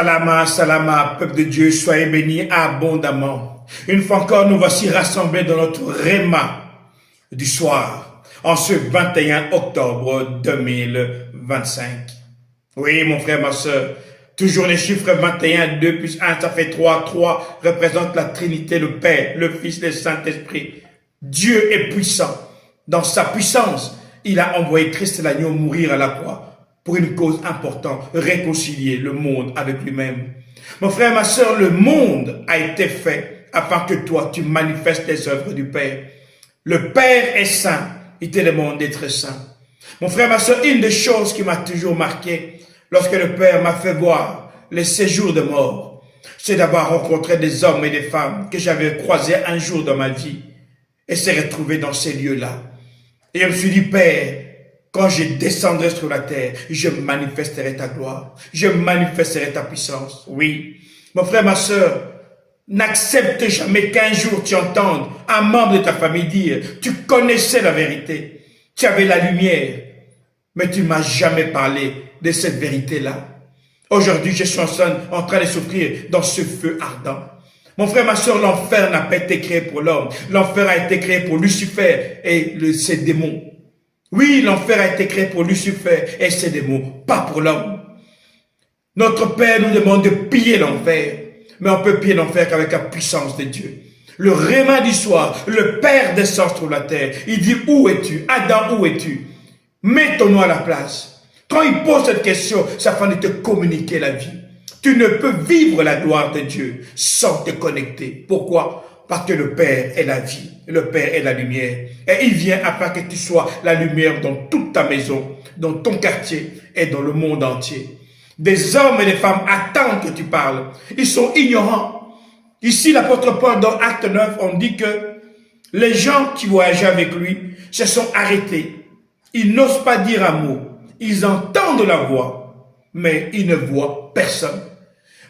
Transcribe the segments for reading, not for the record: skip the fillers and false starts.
Salama, salama, peuple de Dieu, soyez bénis abondamment. Une fois encore, nous voici rassemblés dans notre réma du soir, en ce 21 octobre 2025. Oui, mon frère, ma soeur, toujours les chiffres 21, 2 plus 1, ça fait 3. 3 représente la Trinité, le Père, le Fils, le Saint-Esprit. Dieu est puissant. Dans sa puissance, il a envoyé Christ l'agneau mourir à la croix pour une cause importante, réconcilier le monde avec lui-même. Mon frère, ma soeur, le monde a été fait afin que toi, tu manifestes les œuvres du Père. Le Père est saint, il te demande d'être saint. Mon frère, ma soeur, une des choses qui m'a toujours marqué lorsque le Père m'a fait voir les séjours de mort, c'est d'avoir rencontré des hommes et des femmes que j'avais croisés un jour dans ma vie et s'est retrouvé dans ces lieux-là. Et je me suis dit, Père, quand je descendrai sur la terre, je manifesterai ta gloire. Je manifesterai ta puissance. Oui. Mon frère, ma soeur, n'accepte jamais qu'un jour tu entendes un membre de ta famille dire, tu connaissais la vérité, tu avais la lumière, mais tu ne m'as jamais parlé de cette vérité-là. Aujourd'hui, je suis en train de souffrir dans ce feu ardent. Mon frère, ma soeur, l'enfer n'a pas été créé pour l'homme. L'enfer a été créé pour Lucifer et ses démons. Oui, l'enfer a été créé pour Lucifer et ses démons, pas pour l'homme. Notre Père nous demande de piller l'enfer, mais on peut piller l'enfer qu'avec la puissance de Dieu. Le réma du soir, le Père descend sur la terre. Il dit, où es-tu? Adam, où es-tu? Mets ton nom à la place. Quand il pose cette question, ça fait de te communiquer la vie. Tu ne peux vivre la gloire de Dieu sans te connecter. Pourquoi? Parce que le Père est la vie, le Père est la lumière. Et il vient afin que tu sois la lumière dans toute ta maison, dans ton quartier et dans le monde entier. Des hommes et des femmes attendent que tu parles. Ils sont ignorants. Ici, l'apôtre Paul, dans Acte 9, on dit que les gens qui voyageaient avec lui se sont arrêtés. Ils n'osent pas dire un mot. Ils entendent la voix, mais ils ne voient personne.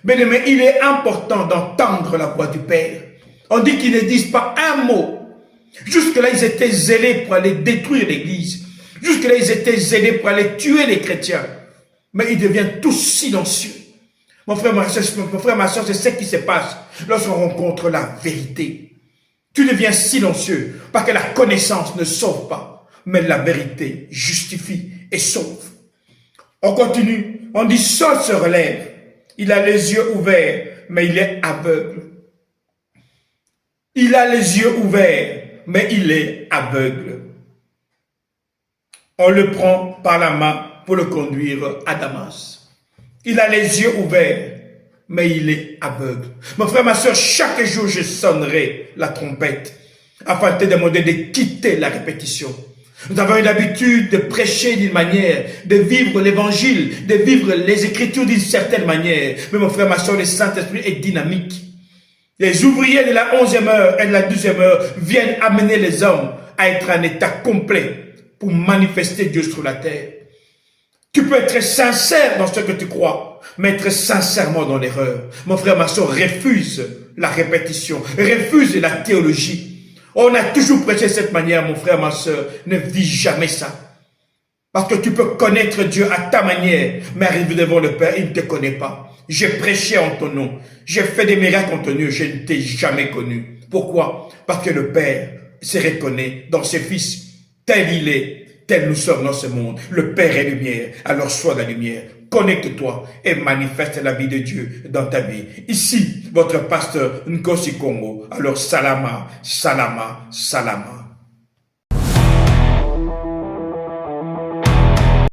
Mais il est important d'entendre la voix du Père. On dit qu'ils ne disent pas un mot. Jusque-là, ils étaient zélés pour aller détruire l'Église. Jusque-là, ils étaient zélés pour aller tuer les chrétiens. Mais ils deviennent tous silencieux. Mon frère, ma soeur, c'est ce qui se passe lorsqu'on rencontre la vérité. Tu deviens silencieux parce que la connaissance ne sauve pas, mais la vérité justifie et sauve. On continue. On dit, Saul se relève. Il a les yeux ouverts, mais il est aveugle. Il a les yeux ouverts, mais il est aveugle. On le prend par la main pour le conduire à Damas. Il a les yeux ouverts, mais il est aveugle. Mon frère, ma soeur, chaque jour je sonnerai la trompette afin de te demander de quitter la répétition. Nous avons eu l'habitude de prêcher d'une manière, de vivre l'évangile, de vivre les Écritures d'une certaine manière. Mais mon frère, ma soeur, le Saint-Esprit est dynamique. Les ouvriers de la 11e heure et de la 12e heure viennent amener les hommes à être en état complet pour manifester Dieu sur la terre. Tu peux être sincère dans ce que tu crois, mais être sincèrement dans l'erreur. Mon frère, ma soeur, refuse la répétition, refuse la théologie. On a toujours prêché de cette manière, mon frère, ma soeur, ne dis jamais ça. Parce que tu peux connaître Dieu à ta manière, mais arriver devant le Père, il ne te connaît pas. J'ai prêché en ton nom, j'ai fait des miracles en ton nom, je ne t'ai jamais connu. Pourquoi? Parce que le Père se reconnaît dans ses fils, tel il est, tel nous sommes dans ce monde. Le Père est lumière, alors sois la lumière. Connecte-toi et manifeste la vie de Dieu dans ta vie. Ici, votre pasteur Nkosi Congo. Alors salama, salama, salama.